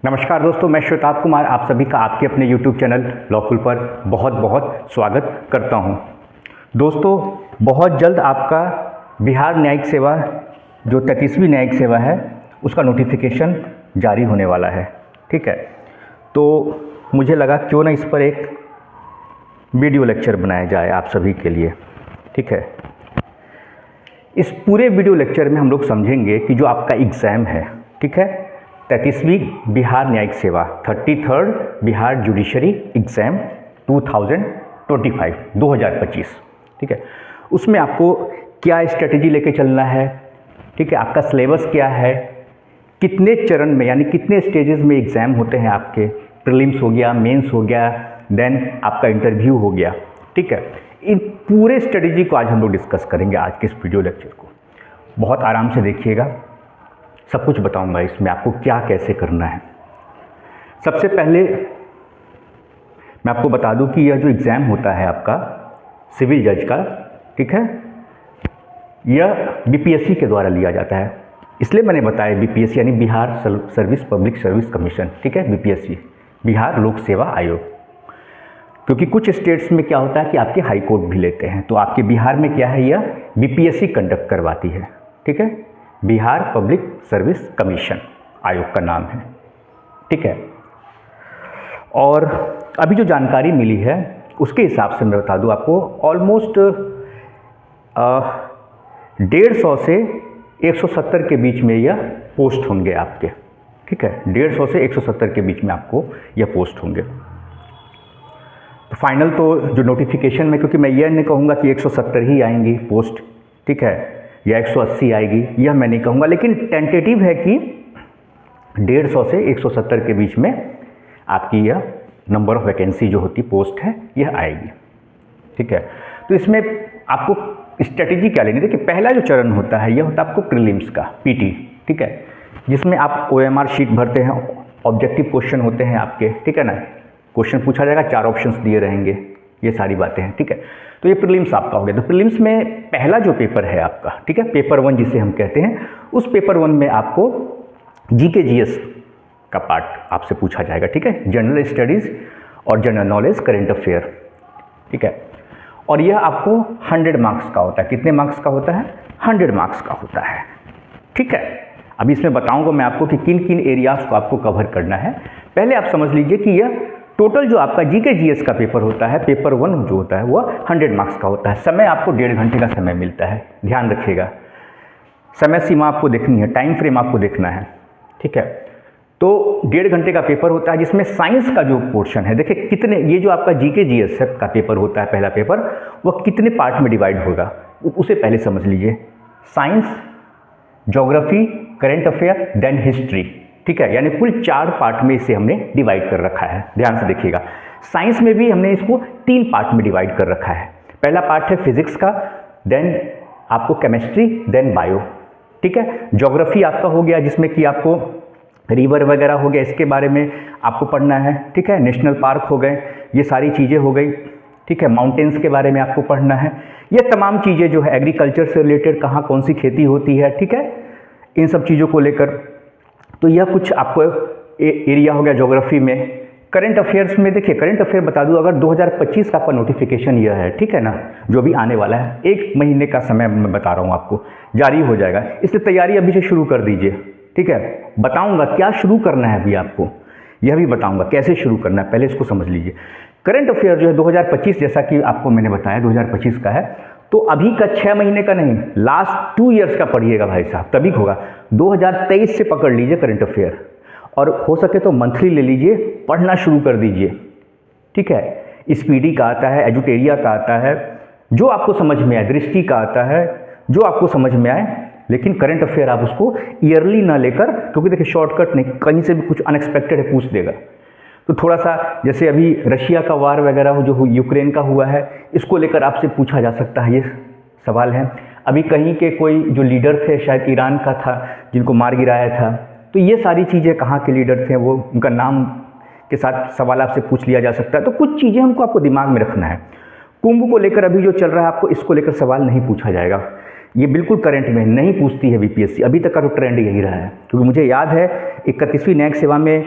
नमस्कार दोस्तों, मैं श्वेताब कुमार आप सभी का आपके अपने YouTube चैनल लॉकुल पर बहुत बहुत स्वागत करता हूं। दोस्तों, बहुत जल्द आपका बिहार न्यायिक सेवा जो 33वीं न्यायिक सेवा है उसका नोटिफिकेशन जारी होने वाला है। ठीक है, तो मुझे लगा क्यों ना इस पर एक वीडियो लेक्चर बनाया जाए आप सभी के लिए। ठीक है, इस पूरे वीडियो लेक्चर में हम लोग समझेंगे कि जो आपका एग्ज़ाम है, ठीक है, 33वीं बिहार न्यायिक सेवा 33rd बिहार जुडिशरी एग्ज़ाम 2025, ठीक है, उसमें आपको क्या स्ट्रेटजी लेके चलना है, ठीक है, आपका सिलेबस क्या है, कितने चरण में यानी कितने स्टेजेस में एग्ज़ाम होते हैं आपके, प्रीलिम्स हो गया, मेंस हो गया, देन आपका इंटरव्यू हो गया। ठीक है, इन पूरे स्ट्रेटजी को आज हम लोग डिस्कस करेंगे आज के इस वीडियो लेक्चर को। बहुत आराम से देखिएगा, सब कुछ बताऊंगा इसमें आपको क्या कैसे करना है। सबसे पहले मैं आपको बता दूं कि यह जो एग्ज़ाम होता है आपका सिविल जज का, ठीक है, यह बीपीएससी के द्वारा लिया जाता है। इसलिए मैंने बताया बीपीएससी यानी Bihar service public service commission, ठीक है, बीपीएससी बिहार लोक सेवा आयोग। क्योंकि कुछ स्टेट्स में क्या होता है कि आपके हाई कोर्ट भी लेते हैं, तो आपके बिहार में क्या है, यह बीपीएससी कंडक्ट करवाती है। ठीक है, बिहार पब्लिक सर्विस कमीशन आयोग का नाम है। ठीक है, और अभी जो जानकारी मिली है उसके हिसाब से मैं बता दूं आपको, ऑलमोस्ट 150 से 170 के बीच में यह पोस्ट होंगे आपके। ठीक है, 150 से 170 के बीच में आपको यह पोस्ट होंगे। तो फाइनल तो जो नोटिफिकेशन में, क्योंकि मैं यह नहीं कहूँगा कि 170 ही आएंगी पोस्ट, ठीक है, या 180 आएगी, यह मैं नहीं कहूँगा, लेकिन टेंटेटिव है कि 150 से 170 के बीच में आपकी यह नंबर ऑफ वैकेंसी जो होती पोस्ट है यह आएगी। ठीक है, तो इसमें आपको स्ट्रेटेजी क्या लेनी है। देखिए, पहला जो चरण होता है यह होता है आपको प्रीलिम्स का पीटी, ठीक है, जिसमें आप ओएमआर शीट भरते हैं, ऑब्जेक्टिव क्वेश्चन होते हैं आपके, ठीक है ना, क्वेश्चन पूछा जाएगा, 4 ऑप्शंस दिए रहेंगे, ये सारी बातें हैं। ठीक है, तो ये प्रीलिम्स आपका हो गया। तो प्रीलिम्स में पहला जो पेपर है आपका, ठीक है, पेपर 1 जिसे हम कहते हैं, उस पेपर 1 में आपको जीके जीएस का पार्ट आपसे पूछा जाएगा। ठीक है, जनरल स्टडीज़ और जनरल नॉलेज, करेंट अफेयर। ठीक है, और यह आपको 100 मार्क्स का होता है। कितने मार्क्स का होता है? 100 मार्क्स का होता है। ठीक है, अभी इसमें बताऊंगा मैं आपको कि किन किन एरियाज़ को आपको कवर करना है। पहले आप समझ लीजिए कि यह टोटल जो आपका जीके जीएस का पेपर होता है, पेपर 1 जो होता है वह 100 मार्क्स का होता है। समय आपको 1.5 घंटे का समय मिलता है, ध्यान रखिएगा। समय सीमा आपको देखनी है, टाइम फ्रेम आपको देखना है। ठीक है, तो 1.5 घंटे का पेपर होता है, जिसमें साइंस का जो पोर्शन है, देखिए कितने, ये जो आपका जीके जीएस का पेपर होता है पहला पेपर, वह कितने पार्ट में डिवाइड होगा उसे पहले समझ लीजिए। Science, geography, current affair, then history. ठीक है, यानी कुल 4 पार्ट में इसे हमने डिवाइड कर रखा है। ध्यान से देखिएगा, साइंस में भी हमने इसको 3 पार्ट में डिवाइड कर रखा है। पहला पार्ट है फिजिक्स का, देन आपको केमिस्ट्री, देन बायो। ठीक है, ज्योग्राफी आपका हो गया, जिसमें कि आपको रिवर वगैरह हो गया, इसके बारे में आपको पढ़ना है। ठीक है, नेशनल पार्क हो गए, ये सारी चीज़ें हो गई। ठीक है, माउंटेन्स के बारे में आपको पढ़ना है। ये तमाम चीज़ें जो है एग्रीकल्चर से रिलेटेड, कहाँ कौन सी खेती होती है, ठीक है, इन सब चीज़ों को लेकर, तो यह कुछ आपको एरिया हो गया ज्योग्राफी में। करंट अफेयर्स में देखिए, करंट अफेयर बता दूं, अगर 2025 का आपका नोटिफिकेशन यह है, ठीक है ना, जो भी आने वाला है, 1 महीने का समय मैं बता रहा हूं आपको, जारी हो जाएगा, इसलिए तैयारी अभी से शुरू कर दीजिए। ठीक है, बताऊंगा क्या शुरू करना है अभी आपको, यह भी बताऊंगा कैसे शुरू करना है, पहले इसको समझ लीजिए। करंट अफेयर जो है 2025, जैसा कि आपको मैंने बताया 2025 का है, तो अभी का 6 महीने का नहीं, लास्ट 2 ईयर्स का पढ़िएगा भाई साहब, तभी होगा। 2023 से पकड़ लीजिए करंट अफेयर, और हो सके तो मंथली ले लीजिए, पढ़ना शुरू कर दीजिए। ठीक है, स्पीडी का आता है, एजुटेरिया का आता है, जो आपको समझ में आए, दृष्टि का आता है, जो आपको समझ में आए, लेकिन करंट अफेयर आप उसको ईयरली ना लेकर, क्योंकि देखिए शॉर्टकट नहीं, कहीं से भी कुछ अनएक्सपेक्टेड है पूछ देगा। तो थोड़ा सा, जैसे अभी रशिया का वार वगैरह जो यूक्रेन का हुआ है, इसको लेकर आपसे पूछा जा सकता है, ये सवाल है। अभी कहीं के कोई जो लीडर थे, शायद ईरान का था, जिनको मार गिराया था, तो ये सारी चीज़ें, कहाँ के लीडर थे वो, उनका नाम के साथ सवाल आपसे पूछ लिया जा सकता है। तो कुछ चीज़ें हमको आपको दिमाग में रखना है। कुंभ को लेकर अभी जो चल रहा है, आपको इसको लेकर सवाल नहीं पूछा जाएगा, ये बिल्कुल करंट में नहीं पूछती है बीपीएससी, अभी तक का तो ट्रेंड यही रहा है। क्योंकि मुझे याद है 31वीं न्यायिक सेवा में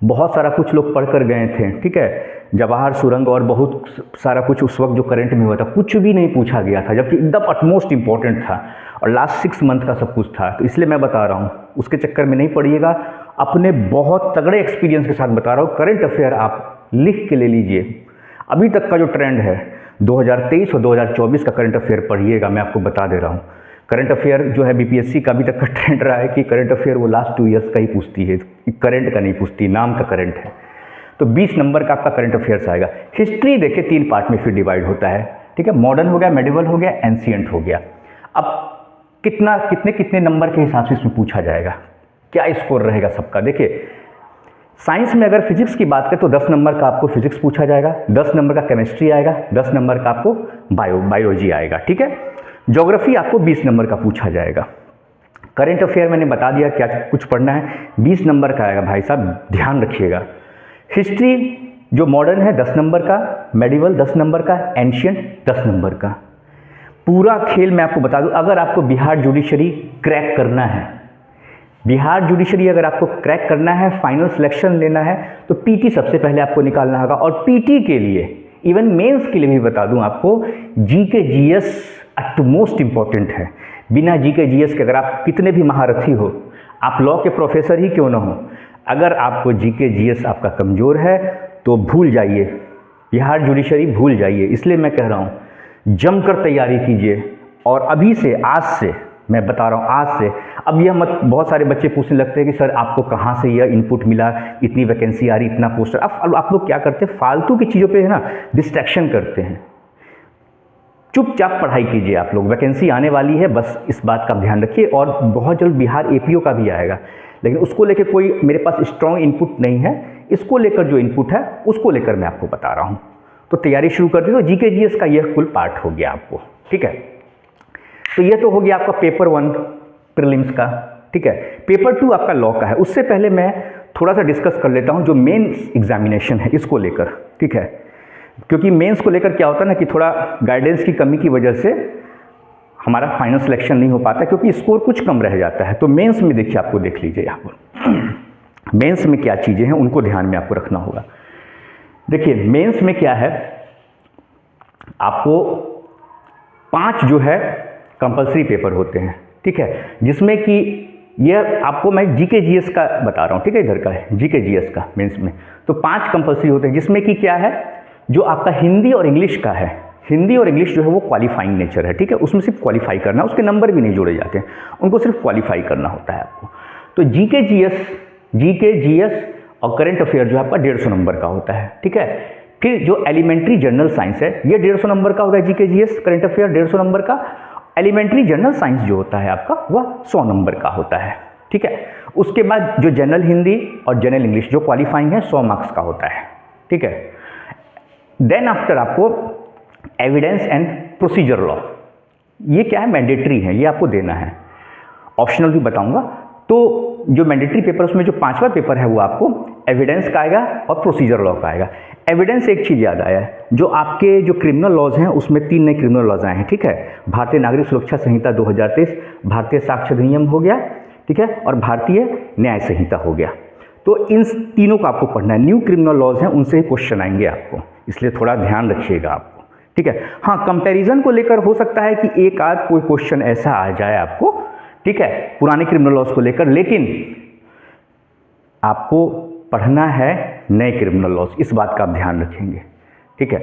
बहुत सारा कुछ लोग पढ़ कर गए थे, ठीक है, जवाहर सुरंग और बहुत सारा कुछ उस वक्त जो करंट में हुआ था कुछ भी नहीं पूछा गया था, जबकि एकदम अटमोस्ट इम्पॉर्टेंट था और लास्ट 6 मंथ का सब कुछ था। तो इसलिए मैं बता रहा हूँ, उसके चक्कर में नहीं पड़िएगा, अपने बहुत तगड़े एक्सपीरियंस के साथ बता रहा हूँ। करंट अफेयर आप लिख के ले लीजिए, अभी तक का जो ट्रेंड है 2023 और 2024 का करंट अफेयर पढ़िएगा, मैं आपको बता दे रहा हूँ। करंट अफेयर जो है बीपीएससी का अभी तक का ट्रेंड रहा है कि करंट अफेयर वो लास्ट 2 ईयर्स का ही पूछती है, करंट का नहीं पूछती, नाम का करंट है। तो 20 नंबर का आपका करंट अफेयर्स आएगा। हिस्ट्री देखिए 3 पार्ट में फिर डिवाइड होता है, ठीक है, मॉडर्न हो गया, मेडिवल हो गया, एंशिएंट हो गया। अब कितने नंबर के हिसाब से इसमें पूछा जाएगा, क्या स्कोर रहेगा सबका? देखिए साइंस में अगर फिजिक्स की बात करें तो 10 नंबर का आपको फिजिक्स पूछा जाएगा, 10 नंबर का केमिस्ट्री आएगा, 10 नंबर का आपको बायोलॉजी आएगा, ठीक है। ज्योग्राफी आपको 20 नंबर का पूछा जाएगा। करंट अफेयर मैंने बता दिया क्या कुछ पढ़ना है, 20 नंबर का आएगा भाई साहब, ध्यान रखिएगा। हिस्ट्री जो मॉडर्न है 10 नंबर का, मेडिवल 10 नंबर का, एंशिएंट 10 नंबर का। पूरा खेल मैं आपको बता दूं, अगर आपको बिहार जुडिशरी क्रैक करना है, बिहार जुडिशरी अगर आपको क्रैक करना है, फाइनल सिलेक्शन लेना है, तो पीटी सबसे पहले आपको निकालना होगा। और पीटी के लिए, इवन मेंस के लिए भी बता दूं आपको, जीके जीएस अटमोस्ट इम्पॉर्टेंट है। बिना जीके जीएस के अगर आप कितने भी महारथी हो, आप लॉ के प्रोफेसर ही क्यों ना हो, अगर आपको जीके जीएस आपका कमज़ोर है तो भूल जाइए, बिहार जुडिशरी भूल जाइए। इसलिए मैं कह रहा हूँ जमकर तैयारी कीजिए। और अभी से, आज से मैं बता रहा हूँ, आज से। अब यह मत, बहुत सारे बच्चे पूछने लगते हैं कि सर आपको कहाँ से यह इनपुट मिला, इतनी वैकेंसी आ रही, इतना पोस्टर। अब आप लोग क्या करते हैं, फालतू की चीज़ों पे है ना डिस्ट्रैक्शन करते हैं। चुपचाप पढ़ाई कीजिए आप लोग, वैकेंसी आने वाली है, बस इस बात का ध्यान रखिए। और बहुत जल्द बिहार एपीओ का भी आएगा, लेकिन उसको लेकर कोई मेरे पास स्ट्रॉन्ग इनपुट नहीं है। इसको लेकर जो इनपुट है उसको लेकर मैं आपको बता रहा हूँ। तो तैयारी शुरू कर दी। तो जीके जीएस का यह कुल पार्ट हो गया आपको, ठीक है। तो ये तो हो गया आपका पेपर 1 प्रीलिम्स का, ठीक है। पेपर 2 आपका लॉ का है। उससे पहले मैं थोड़ा सा डिस्कस कर लेता हूँ जो मेंस एग्जामिनेशन है इसको लेकर, ठीक है। क्योंकि मेंस को लेकर क्या होता है ना कि थोड़ा गाइडेंस की कमी की वजह से हमारा फाइनल सिलेक्शन नहीं हो पाता, क्योंकि स्कोर कुछ कम रह जाता है। तो मेंस में देखिए, आपको देख लीजिए यहाँ पर मेंस में क्या चीज़ें हैं उनको ध्यान में आपको रखना होगा। देखिए मेंस में क्या है, आपको 5 जो है कंपलसरी पेपर होते हैं, ठीक है, जिसमें कि यह आपको मैं जीके जीएस का बता रहा हूँ, ठीक है, इधर का है जीके जीएस का मेंस में। तो 5 कंपलसरी होते हैं, जिसमें कि क्या है, जो आपका हिंदी और इंग्लिश का है, हिंदी और इंग्लिश जो है वो क्वालिफाइंग नेचर है, ठीक है, उसमें सिर्फ क्वालिफाई करना, उसके नंबर भी नहीं जोड़े जाते हैं, उनको सिर्फ क्वालिफाई करना होता है आपको। तो जीके जीएस और करंट अफेयर जो है आपका 150 नंबर का होता है, ठीक है। फिर जो एलिमेंट्री जनरल साइंस है ये 150 नंबर का होगा, GK GS current affair 150 number का। एलिमेंट्री जनरल साइंस जो होता है आपका वह 100 नंबर का होता है, ठीक है। उसके बाद जो जनरल हिंदी और जनरल इंग्लिश जो क्वालिफाइंग है 100 मार्क्स का होता है, ठीक है। देन आफ्टर आपको एविडेंस एंड प्रोसीजर लॉ, ये क्या है, मैंडेटरी है, ये आपको देना है, ऑप्शनल भी बताऊंगा। तो जो मैंडेटरी पेपर उसमें जो 5वां पेपर है वो आपको एविडेंस का आएगा और प्रोसीजर लॉ का आएगा। एविडेंस एक चीज़ याद आया है, जो आपके जो क्रिमिनल लॉज हैं उसमें 3 नए क्रिमिनल लॉज आए हैं, ठीक है। भारतीय नागरिक सुरक्षा संहिता 2023, भारतीय साक्ष्य अधिनियम हो गया, ठीक है, और भारतीय न्याय संहिता हो गया। तो इन तीनों को आपको पढ़ना है। न्यू क्रिमिनल लॉज हैं, उनसे ही क्वेश्चन आएंगे आपको, इसलिए थोड़ा ध्यान रखिएगा आपको, ठीक है। हाँ, कंपैरिजन को लेकर हो सकता है कि एक आध कोई क्वेश्चन ऐसा आ जाए आपको, ठीक है, पुराने क्रिमिनल लॉज को लेकर, लेकिन आपको पढ़ना है नए क्रिमिनल लॉज, इस बात का आप ध्यान रखेंगे, ठीक है।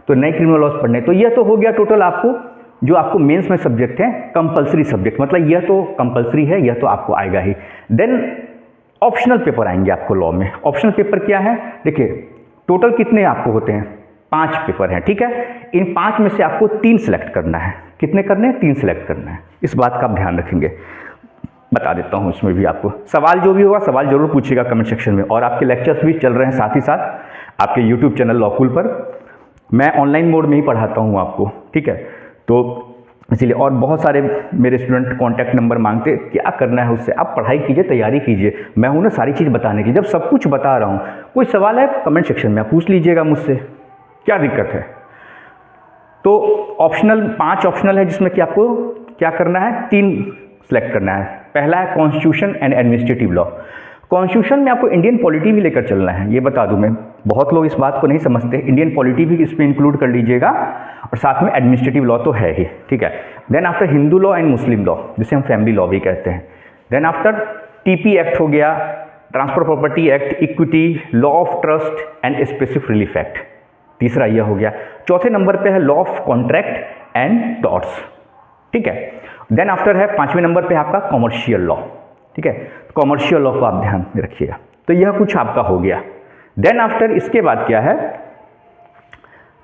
तो नए क्रिमिनल लॉज पढ़ने, तो यह तो हो गया टोटल आपको जो आपको मेंस में सब्जेक्ट है कंपलसरी सब्जेक्ट, मतलब यह तो कंपलसरी है, यह तो आपको आएगा ही। देन ऑप्शनल पेपर आएंगे आपको लॉ में। ऑप्शनल पेपर क्या है, देखिए टोटल कितने आपको होते हैं, 5 पेपर हैं, ठीक है। इन 5 में से आपको 3 सेलेक्ट करना है। कितने करने हैं, 3 सेलेक्ट करना है, इस बात का आप ध्यान रखेंगे। बता देता हूँ इसमें भी आपको, सवाल जो भी होगा सवाल जरूर पूछिएगा कमेंट सेक्शन में। और आपके लेक्चर्स भी चल रहे हैं साथ ही साथ आपके यूट्यूब चैनल लॉकूल पर, मैं ऑनलाइन मोड में ही पढ़ाता हूँ आपको, ठीक है। तो इसीलिए, और बहुत सारे मेरे स्टूडेंट कॉन्टैक्ट नंबर मांगते, क्या करना है उससे, आप पढ़ाई कीजिए, तैयारी कीजिए, मैं हूँ ना सारी चीज़ बताने की। जब सब कुछ बता रहा हूँ, कोई सवाल है कमेंट सेक्शन में आप पूछ लीजिएगा मुझसे, क्या दिक्कत है। तो ऑप्शनल 5 ऑप्शनल है, जिसमें कि आपको क्या करना है, 3 सेलेक्ट करना है। पहला है constitution and administrative law. Constitution में आपको इंडियन पॉलिटी भी लेकर चलना है, ये बता दूं मैं, बहुत लोग इस बात को नहीं समझते। इंडियन पॉलिटी भी इसमें इंक्लूड कर लीजिएगा, और साथ में एडमिनिस्ट्रेटिव लॉ तो है ही, ठीक है। Then after Hindu law and Muslim law, जिसे हम फैमिली लॉ भी कहते हैं। देन आफ्टर टीपी एक्ट हो गया, transfer property act, equity, law of trust and specific relief act, तीसरा यह हो गया। चौथे नंबर पे है law of contract and torts, ठीक है। देन आफ्टर है 5वें नंबर पे आपका कॉमर्शियल लॉ, ठीक है। कॉमर्शियल लॉ को आप ध्यान में रखिएगा। तो यह कुछ आपका हो गया। देन आफ्टर इसके बाद क्या है,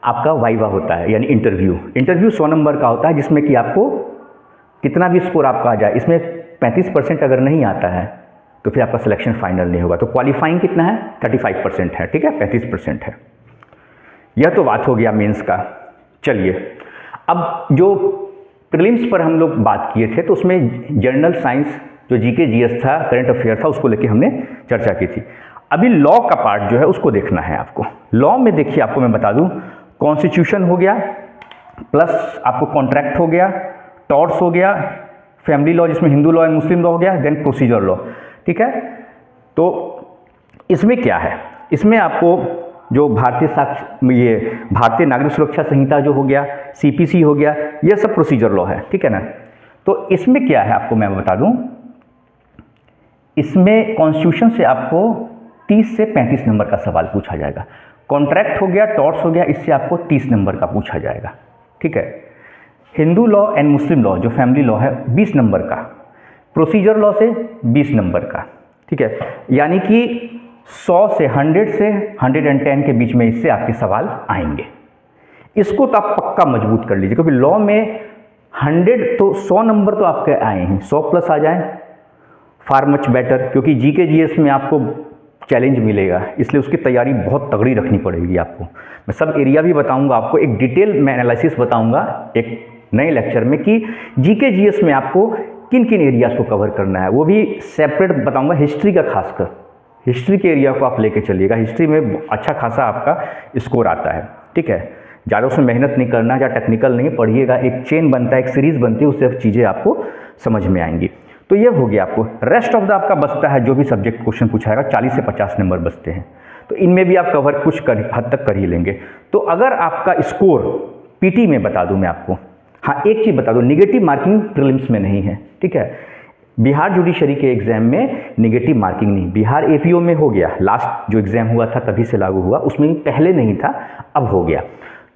आपका वाइवा होता है, यानी इंटरव्यू। इंटरव्यू 100 नंबर का होता है, जिसमें कि आपको कितना भी स्कोर आपका आ जाए, इसमें 35% अगर नहीं आता है तो फिर आपका सिलेक्शन फाइनल नहीं होगा। तो क्वालिफाइंग कितना है, 35% है, ठीक है, 35% है। यह तो बात हो गया मेंस का। चलिए, अब जो प्रीलिम्स पर हम लोग बात किए थे, तो उसमें जनरल साइंस जो जीके जीएस था, करंट अफेयर था, उसको लेके हमने चर्चा की थी। अभी लॉ का पार्ट जो है उसको देखना है आपको। लॉ में देखिए, आपको मैं बता दूं, कॉन्स्टिट्यूशन हो गया, प्लस आपको कॉन्ट्रैक्ट हो गया, टॉर्ट्स हो गया, फैमिली लॉ जिसमें Hindu law and Muslim law हो गया, देन प्रोसीजर लॉ, ठीक है। तो इसमें क्या है, इसमें आपको जो भारतीय नागरिक सुरक्षा संहिता जो हो गया, सीपीसी हो गया, यह सब प्रोसीजर लॉ है, ठीक है ना। तो इसमें क्या है, आपको मैं बता दूं, इसमें कॉन्स्टिट्यूशन से आपको 30 से 35 नंबर का सवाल पूछा जाएगा। कॉन्ट्रैक्ट हो गया, टॉर्ट्स हो गया, इससे आपको 30 नंबर का पूछा जाएगा, ठीक है। Hindu law and Muslim law जो फैमिली लॉ है 20 नंबर का, प्रोसीजर लॉ से 20 नंबर का, ठीक है। यानी कि 100 से 110 के बीच में इससे आपके सवाल आएंगे। इसको तो आप पक्का मजबूत कर लीजिए, क्योंकि लॉ में 100 नंबर तो आपके आए हैं, 100 प्लस आ जाएं, फार मच बेटर, क्योंकि जीके जीएस में आपको चैलेंज मिलेगा, इसलिए उसकी तैयारी बहुत तगड़ी रखनी पड़ेगी आपको। मैं सब एरिया भी बताऊंगा आपको, एक डिटेल में एनालिसिस बताऊंगा एक नए लेक्चर में कि जीके जीएस में आपको किन किन एरियाज को कवर करना है, वो भी सेपरेट बताऊंगा। हिस्ट्री का खासकर, हिस्ट्री के एरिया को आप लेके चलिएगा, हिस्ट्री में अच्छा खासा आपका स्कोर आता है, ठीक है। ज़्यादा उसमें मेहनत नहीं करना, या टेक्निकल नहीं, पढ़िएगा, एक चेन बनता है, एक सीरीज़ बनती है, उससे चीज़ें आपको समझ में आएंगी। तो ये हो गया आपको। रेस्ट ऑफ द आपका बचता है, जो भी सब्जेक्ट क्वेश्चन पूछाएगा 40 से 50 नंबर बचते हैं, तो इनमें भी आप कवर कुछ हद तक कर ही लेंगे। तो अगर आपका स्कोर पीटी में बता दूं मैं आपको, हाँ एक चीज़ बता दूं, निगेटिव मार्किंग प्रीलिम्स में नहीं है, ठीक है। बिहार जुडिशरी के एग्जाम में निगेटिव मार्किंग नहीं, बिहार एपीओ में हो गया, लास्ट जो एग्जाम हुआ था तभी से लागू हुआ, उसमें पहले नहीं था, अब हो गया।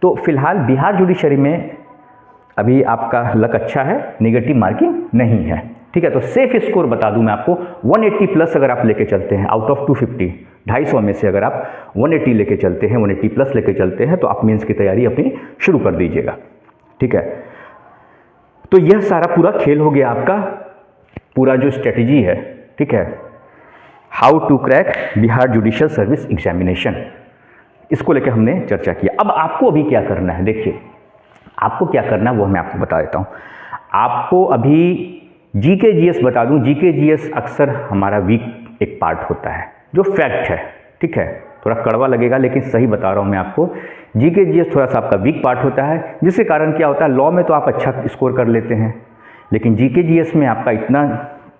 तो फिलहाल बिहार जुडिशरी में अभी आपका लक अच्छा है, निगेटिव मार्किंग नहीं है, ठीक है। तो सेफ स्कोर बता दूं मैं आपको, 180 प्लस अगर आप लेके चलते हैं आउट ऑफ 250, 250 में से अगर आप 180 लेके चलते हैं, 180 प्लस लेके चलते हैं, तो आप मेंस की तैयारी अपनी शुरू कर दीजिएगा, ठीक है। तो यह सारा पूरा खेल हो गया आपका, पूरा जो स्ट्रेटजी है, ठीक है, how to crack Bihar judicial service examination, इसको लेकर हमने चर्चा किया। अब आपको अभी क्या करना है, देखिए आपको क्या करना है वो मैं आपको बता देता हूँ। आपको अभी जीके जीएस बता दूँ, जीके जीएस अक्सर हमारा वीक एक पार्ट होता है, जो फैक्ट है, ठीक है। थोड़ा कड़वा लगेगा लेकिन सही बता रहा हूँ मैं आपको, जीके जीएस थोड़ा सा आपका वीक पार्ट होता है, जिसके कारण क्या होता है, लॉ में तो आप अच्छा स्कोर कर लेते हैं, लेकिन जीके जीएस में आपका इतना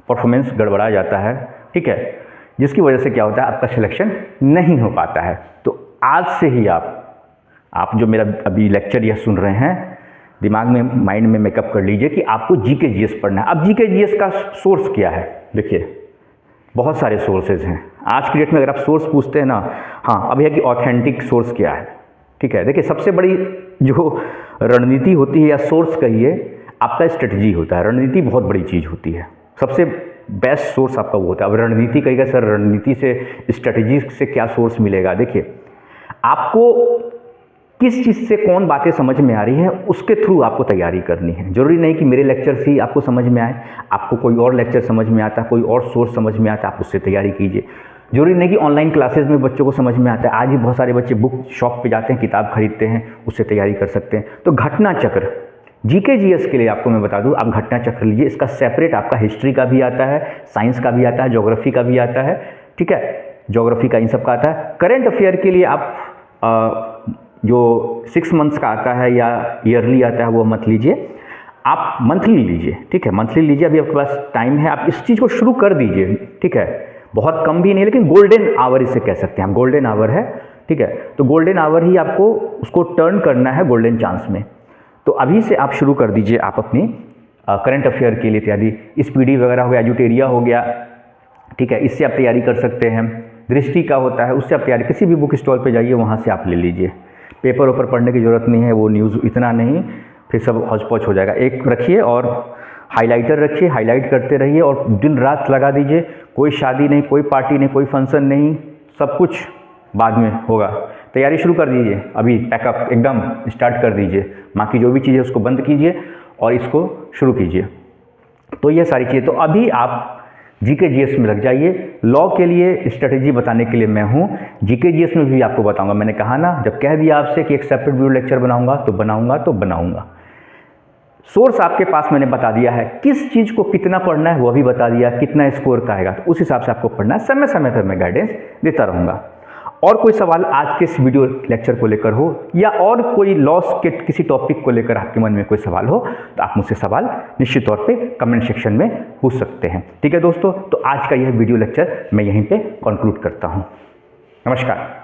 परफॉर्मेंस गड़बड़ा जाता है, ठीक है, जिसकी वजह से क्या होता है, आपका सिलेक्शन नहीं हो पाता है। तो आज से ही आप जो मेरा अभी लेक्चर यह सुन रहे हैं, दिमाग में, माइंड में मेकअप कर लीजिए कि आपको जीके जीएस पढ़ना है। अब जीके जीएस का सोर्स क्या है, देखिए बहुत सारे सोर्सेज हैं आज की डेट में। अगर आप सोर्स पूछते हैं ना, हाँ अब यह कि ऑथेंटिक सोर्स क्या है, ठीक है। देखिए सबसे बड़ी जो रणनीति होती है, या सोर्स कहिए, आपका स्ट्रेटजी होता है। रणनीति बहुत बड़ी चीज़ होती है, सबसे बेस्ट सोर्स आपका वो होता है। अब रणनीति कहिएगा, सर रणनीति से, स्ट्रेटजी से क्या सोर्स मिलेगा, देखिए आपको किस चीज़ से कौन बातें समझ में आ रही है, उसके थ्रू आपको तैयारी करनी है। जरूरी नहीं कि मेरे लेक्चर से ही आपको समझ में आए, आपको कोई और लेक्चर समझ में आता है, कोई और सोर्स समझ में आता है, आप उससे तैयारी कीजिए। जरूरी नहीं कि ऑनलाइन क्लासेज में बच्चों को समझ में आता है, आज भी बहुत सारे बच्चे बुक शॉप पे जाते हैं, किताब खरीदते हैं, उससे तैयारी कर सकते हैं। तो घटना चक्र जीके जीएस के लिए आपको मैं बता दूं, आप घटना चक्र लीजिए, इसका सेपरेट आपका हिस्ट्री का भी आता है, साइंस का भी आता है, ज्योग्राफी का भी आता है, ठीक है, ज्योग्राफी का इन सब का आता है। करंट अफेयर के लिए आप जो 6 मंथ्स का आता है या ईयरली आता है वो मत लीजिए, आप मंथली लीजिए, ठीक है, मंथली लीजिए। अभी आपके पास टाइम है, आप इस चीज़ को शुरू कर दीजिए, ठीक है। बहुत कम भी नहीं, लेकिन गोल्डन आवर इसे कह सकते हैं हम, गोल्डन आवर है, ठीक है। तो गोल्डन आवर ही आपको उसको टर्न करना है गोल्डन चांस में। तो अभी से आप शुरू कर दीजिए आप अपनी करंट अफेयर के लिए तैयारी। स्पीडी वगैरह हो गया, एजुटेरिया हो गया, ठीक है, इससे आप तैयारी कर सकते हैं। दृष्टि का होता है, उससे आप तैयारी, किसी भी बुक स्टॉल पे जाइए, वहाँ से आप ले लीजिए। पेपर वेपर पढ़ने की ज़रूरत नहीं है, वो न्यूज़ इतना नहीं, फिर सब हौच पौच हो जाएगा। एक रखिए और हाइलाइटर रखिए, हाईलाइट करते रहिए और दिन रात लगा दीजिए। कोई शादी नहीं, कोई पार्टी नहीं, कोई फंक्शन नहीं, सब कुछ बाद में होगा। तैयारी शुरू कर दीजिए, अभी पैकअप एकदम स्टार्ट कर दीजिए। बाकी जो भी चीज़ें उसको बंद कीजिए और इसको शुरू कीजिए। तो ये सारी चीज़ें, तो अभी आप जीके जीएस में लग जाइए। लॉ के लिए स्ट्रेटेजी बताने के लिए मैं हूँ, जीके जीएस में भी आपको बताऊंगा। मैंने कहा ना, जब कह दिया आपसे कि एक सेपरेट वीडियो लेक्चर बनाऊंगा तो बनाऊंगा। सोर्स आपके पास मैंने बता दिया है, किस चीज़ को कितना पढ़ना है वो भी बता दिया, कितना स्कोर का आएगा, तो उस हिसाब से आपको पढ़ना है। समय समय पर मैं गाइडेंस देता रहूँगा। और कोई सवाल आज के इस वीडियो लेक्चर को लेकर हो, या और कोई लॉस के किसी टॉपिक को लेकर आपके मन में कोई सवाल हो, तो आप मुझसे सवाल निश्चित तौर पे कमेंट सेक्शन में पूछ सकते हैं। ठीक है दोस्तों, तो आज का यह वीडियो लेक्चर मैं यहीं पे कंक्लूड करता हूँ। नमस्कार।